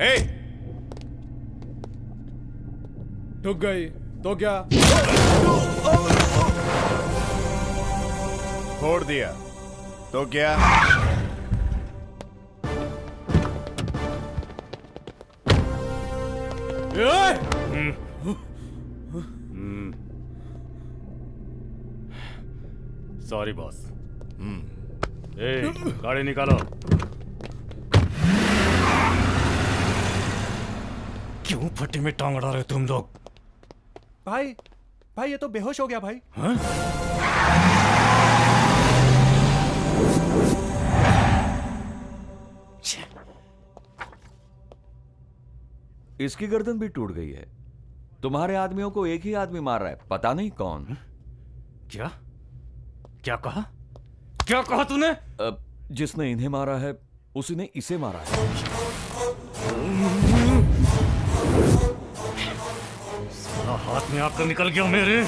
ए! ठुक गई तो क्या? फोड़ दिया तो क्या? Sorry boss. गाड़ी निकालो। क्यों फटे में टांग अड़ा रहे तुम लोग? भाई भाई ये तो बेहोश हो गया भाई। हाँ? इसकी गर्दन भी टूट गई है। तुम्हारे आदमियों को एक ही आदमी मार रहा है, पता नहीं कौन। क्या क्या कहा? क्या कहा तूने? जिसने इन्हें मारा है उसी ने इसे मारा है। साला हाथ में आकर निकल गया मेरे,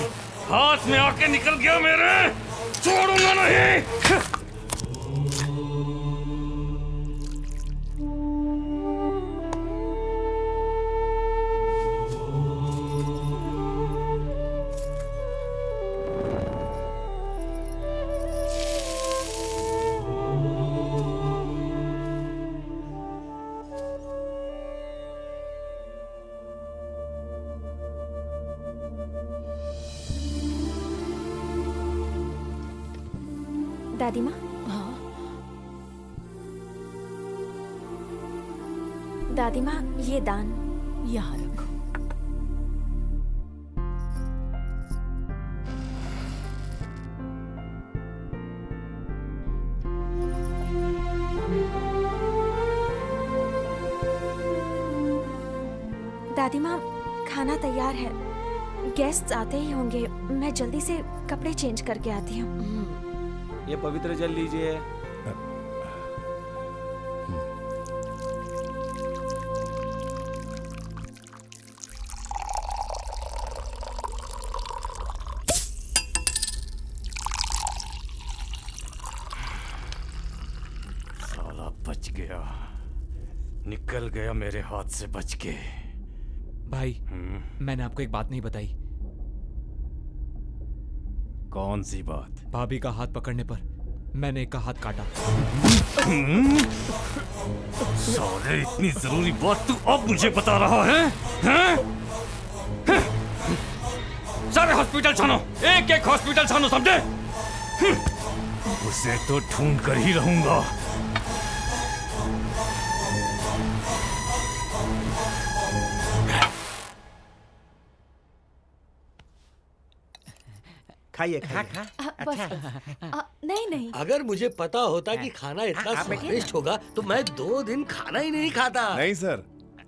हाथ में आके निकल गया मेरे, छोड़ूंगा नहीं। दादी माँ। हाँ दादी माँ, ये दान यहाँ रखो। दादी माँ, खाना तैयार है। गेस्ट आते ही होंगे, मैं जल्दी से कपड़े चेंज करके आती हूँ। ये पवित्र जल लीजिए। साला बच गया, निकल गया मेरे हाथ से बच के। भाई मैंने आपको एक बात नहीं बताई। कौन सी बात? भाभी का हाथ पकड़ने पर मैंने एक का हाथ काटा। साले इतनी जरूरी बात तू अब मुझे बता रहा है? हैं? सारे हॉस्पिटल छानो, एक एक हॉस्पिटल छानो, समझे? उसे तो ढूंढ कर ही रहूंगा। खाइए खा। नहीं नहीं, अगर मुझे पता होता कि खाना इतना स्वादिष्ट होगा तो मैं 2 दिन खाना ही नहीं खाता। नहीं सर,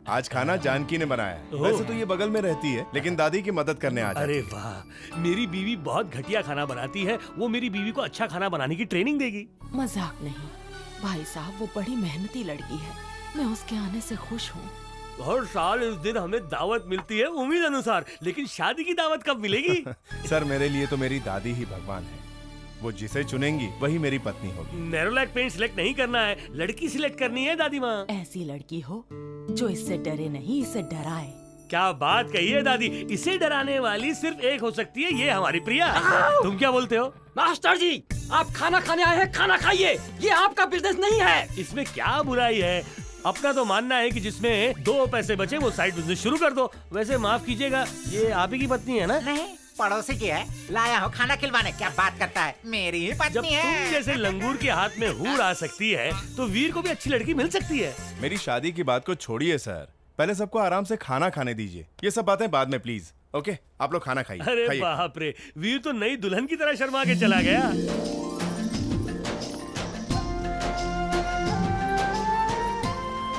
आज खाना जानकी ने बनाया है। वैसे तो ये बगल में रहती है, लेकिन दादी की मदद करने आ जाती अरे है। वाह, मेरी बीवी बहुत घटिया खाना बनाती है। वो मेरी बीवी को अच्छा खाना बनाने की ट्रेनिंग देगी। मजाक नहीं भाई साहब, वो बड़ी मेहनती लड़की है। मैं उसके आने से खुश हूँ। हर साल इस दिन हमें दावत मिलती है उम्मीद अनुसार, लेकिन शादी की दावत कब मिलेगी? सर मेरे लिए तो मेरी दादी ही भगवान है। वो जिसे चुनेंगी वही मेरी पत्नी होगी। नैरोलैक पेंट सिलेक्ट नहीं करना है, लड़की सिलेक्ट करनी है दादी माँ। ऐसी लड़की हो जो इससे डरे नहीं, इसे डराए। क्या बात कही है दादी, इसे डराने वाली सिर्फ एक हो सकती है, ये हमारी प्रिया। तुम क्या बोलते हो? मास्टर जी, आप खाना खाने आए हैं, खाना खाइए। ये आपका बिजनेस नहीं है। इसमें क्या बुराई है? अपना तो मानना है कि जिसमें 2 पैसे बचे वो साइड बिजनेस शुरू कर दो। वैसे माफ कीजिएगा, ये आप ही की पत्नी है ना? नहीं, पड़ोसी की है। लाया हो खाना खिलवाने। क्या बात करता है, मेरी ही जब पत्नी है। तुम जैसे लंगूर के हाथ में हूर आ सकती है तो वीर को भी अच्छी लड़की मिल सकती है। मेरी शादी की बात को छोड़िए सर, पहले सबको आराम से खाना खाने दीजिए। ये सब बातें बाद में प्लीज। ओके, आप लोग खाना खाइए। अरे खाइए। बाप रे, वीर तो नई दुल्हन की तरह शर्मा के चला गया।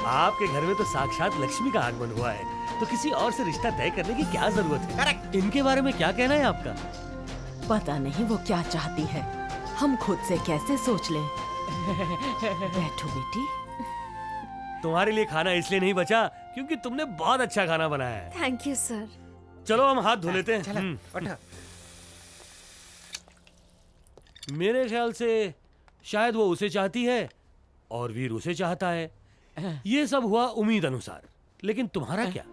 आपके घर में तो साक्षात लक्ष्मी का आगमन हुआ है, तो किसी और से रिश्ता तय करने की क्या जरूरत है? करेक्ट। इनके बारे में क्या कहना है आपका? पता नहीं वो क्या चाहती है, हम खुद से कैसे सोच लें। बैठो बेटी। तुम्हारे लिए खाना इसलिए नहीं बचा क्योंकि तुमने बहुत अच्छा खाना बनाया है। Thank you sir. चलो हम हाथ धो लेते हैं। चलो, उठो। मेरे ख्याल से शायद वो उसे चाहती है और वीर उसे चाहता है। ये सब हुआ उम्मीद अनुसार। लेकिन तुम्हारा क्या?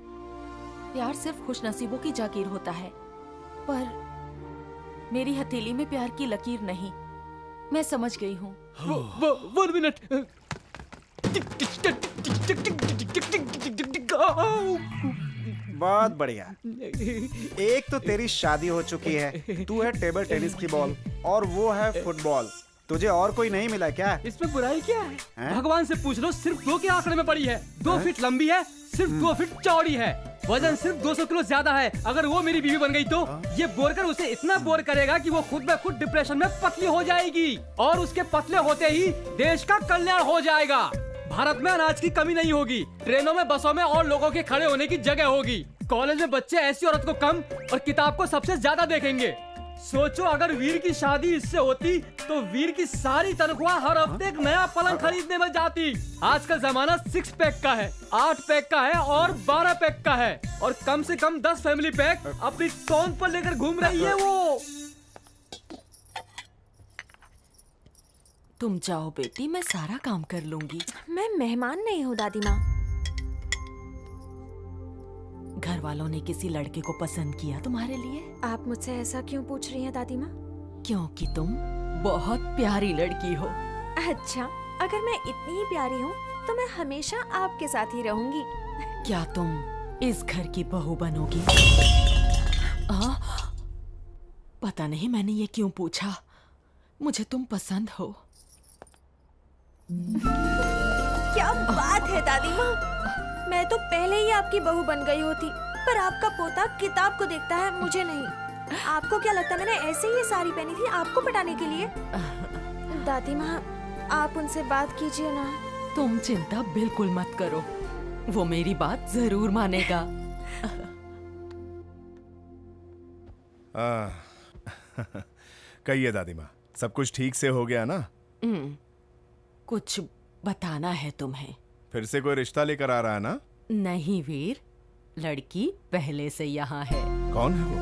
प्यार सिर्फ खुशनसीबों की जागीर होता है, पर मेरी हथेली में प्यार की लकीर नहीं। मैं समझ गई हूँ। 1 मिनट। बहुत बढ़िया। एक तो तेरी शादी हो चुकी है, तू है टेबल टेनिस की बॉल और वो है फुटबॉल। तुझे और कोई नहीं मिला क्या? इसमें बुराई क्या है? हैं? भगवान से पूछ लो, सिर्फ 2 के आंकड़े में पड़ी है। 2 फीट लंबी है, सिर्फ 2 फीट चौड़ी है, वजन सिर्फ 200 किलो ज्यादा है। अगर वो मेरी बीवी बन गई तो ये बोरकर उसे इतना बोर करेगा कि वो खुद ब खुद डिप्रेशन में पतली हो जाएगी, और उसके पतले होते ही देश का कल्याण हो जाएगा। भारत में अनाज की कमी नहीं होगी, ट्रेनों में, बसों में और लोगों के खड़े होने की जगह होगी। कॉलेज में बच्चे ऐसी औरत को कम और किताब को सबसे ज्यादा देखेंगे। सोचो, अगर वीर की शादी इससे होती तो वीर की सारी तनख्वाह हर हफ्ते एक नया पलंग खरीदने में जाती। आज का जमाना 6 पैक का है, 8 पैक का है और 12 पैक का है, और कम से कम 10 फैमिली पैक अपनी टोन पर लेकर घूम रही है वो। तुम जाओ बेटी, मैं सारा काम कर लूंगी। मैं मेहमान नहीं हूँ दादी माँ। घर वालों ने किसी लड़के को पसंद किया तुम्हारे लिए? आप मुझसे ऐसा क्यों पूछ रही हैं दादी माँ? क्योंकि तुम बहुत प्यारी लड़की हो। अच्छा, अगर मैं इतनी ही प्यारी हूँ तो मैं हमेशा आपके साथ ही रहूंगी। क्या तुम इस घर की बहू बनोगी? पता नहीं मैंने ये क्यों पूछा। मुझे तुम पसंद हो। क्या बात है दादी माँ, मैं तो पहले ही आपकी बहू बन गई होती, पर आपका पोता किताब को देखता है, मुझे नहीं। आपको क्या लगता मैंने ऐसे ही ये साड़ी पहनी थी आपको पटाने के लिए? दादी माँ, आप उनसे बात कीजिए ना। तुम चिंता बिल्कुल मत करो, वो मेरी बात जरूर मानेगा। कहिए दादी माँ, सब कुछ ठीक से हो गया ना? कुछ बताना है तुम्हें। फिर से कोई रिश्ता लेकर आ रहा है ना? नहीं वीर, लड़की पहले से यहाँ है। कौन है वो?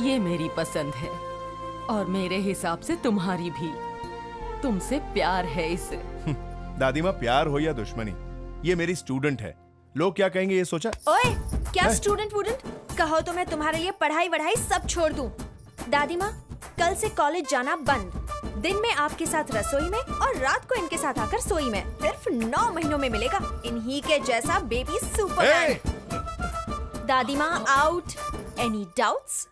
ये मेरी पसंद है और मेरे हिसाब से तुम्हारी भी। तुमसे प्यार है इसे। दादी माँ, प्यार हो या दुश्मनी, ये मेरी स्टूडेंट है। लोग क्या कहेंगे ये सोचा? ओए, क्या स्टूडेंट वूडेंट कहो तो मैं तुम्हारे लिए पढ़ाई वढ़ाई सब छोड़ दूं। दादी माँ, कल से कॉलेज जाना बंद। दिन में आपके साथ रसोई में और रात को इनके साथ आकर सोई में। सिर्फ 9 महीनों में मिलेगा इन्हीं के जैसा बेबी सुपरमैन। दादी माँ आउट। Any doubts?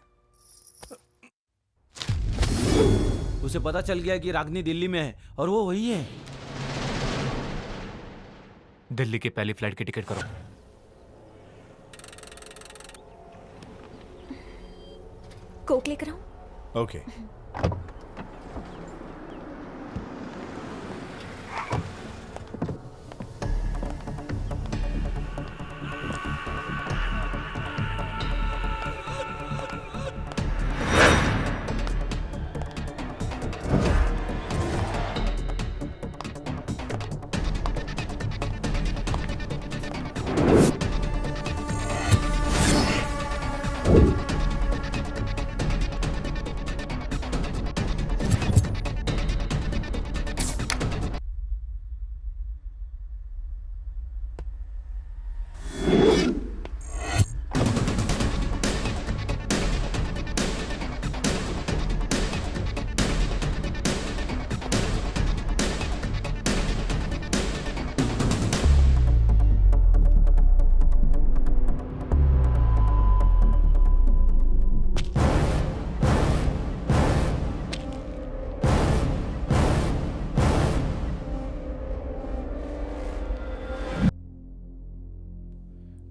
उसे पता चल गया कि रागनी दिल्ली में है और वो वही है। दिल्ली की पहली फ्लाइट की टिकट करो। कोक लेकर आऊं? ओके।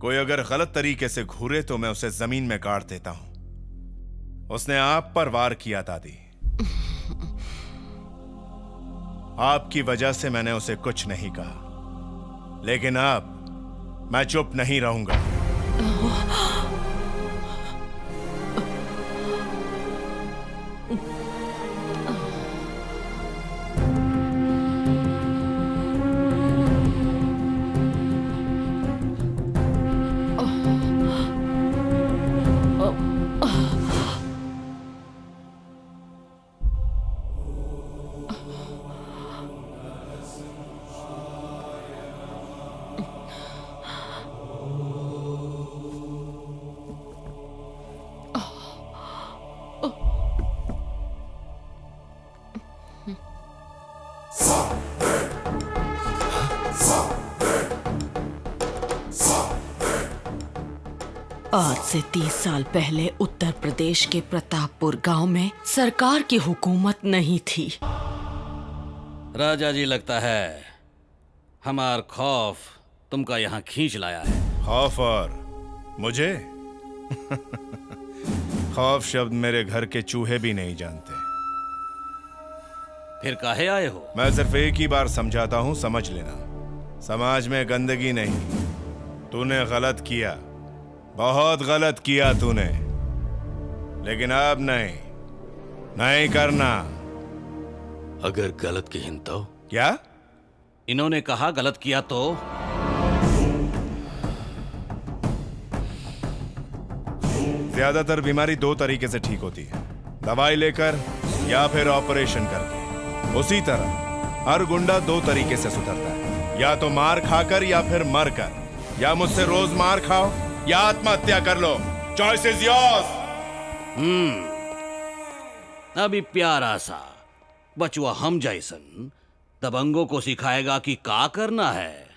कोई अगर गलत तरीके से घूरे तो मैं उसे जमीन में गाड़ देता हूं। उसने आप पर वार किया दादी। आपकी वजह से मैंने उसे कुछ नहीं कहा, लेकिन अब मैं चुप नहीं रहूंगा। आज से 30 साल पहले उत्तर प्रदेश के प्रतापपुर गांव में सरकार की हुकूमत नहीं थी। राजा जी, लगता है हमार खौफ तुमका यहाँ खींच लाया है। खौफ और मुझे? खौफ शब्द मेरे घर के चूहे भी नहीं जानते। फिर काहे आए हो? मैं सिर्फ एक ही बार समझाता हूं, समझ लेना। समाज में गंदगी नहीं। तूने गलत किया, बहुत गलत किया तूने, लेकिन अब नहीं करना। अगर गलत की हिंत तो? क्या? इन्होंने कहा गलत किया तो? ज्यादातर बीमारी दो तरीके से ठीक होती है, दवाई लेकर या फिर ऑपरेशन करके। उसी तरह हर गुंडा दो तरीके से सुधरता है, या तो मार खाकर या फिर मर कर। या मुझसे रोज मार खाओ या आत्महत्या कर लो, चॉइस इज योर्स। अभी प्यारा सा बचुआ हम जैसन दबंगों को सिखाएगा कि का करना है।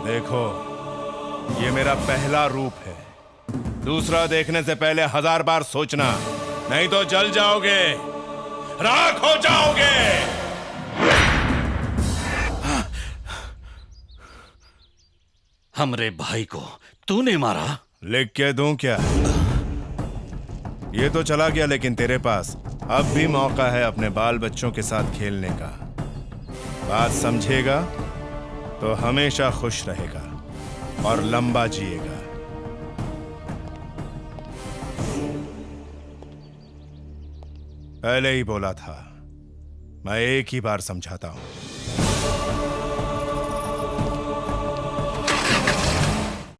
देखो, ये मेरा पहला रूप है। दूसरा देखने से पहले 1000 बार सोचना, नहीं तो जल जाओगे, राख हो जाओगे। हमरे भाई को तूने मारा? लिख के दूं क्या? ये तो चला गया, लेकिन तेरे पास अब भी मौका है अपने बाल बच्चों के साथ खेलने का। बात समझेगा तो हमेशा खुश रहेगा और लंबा जिएगा। पहले ही बोला था, मैं एक ही बार समझाता हूं।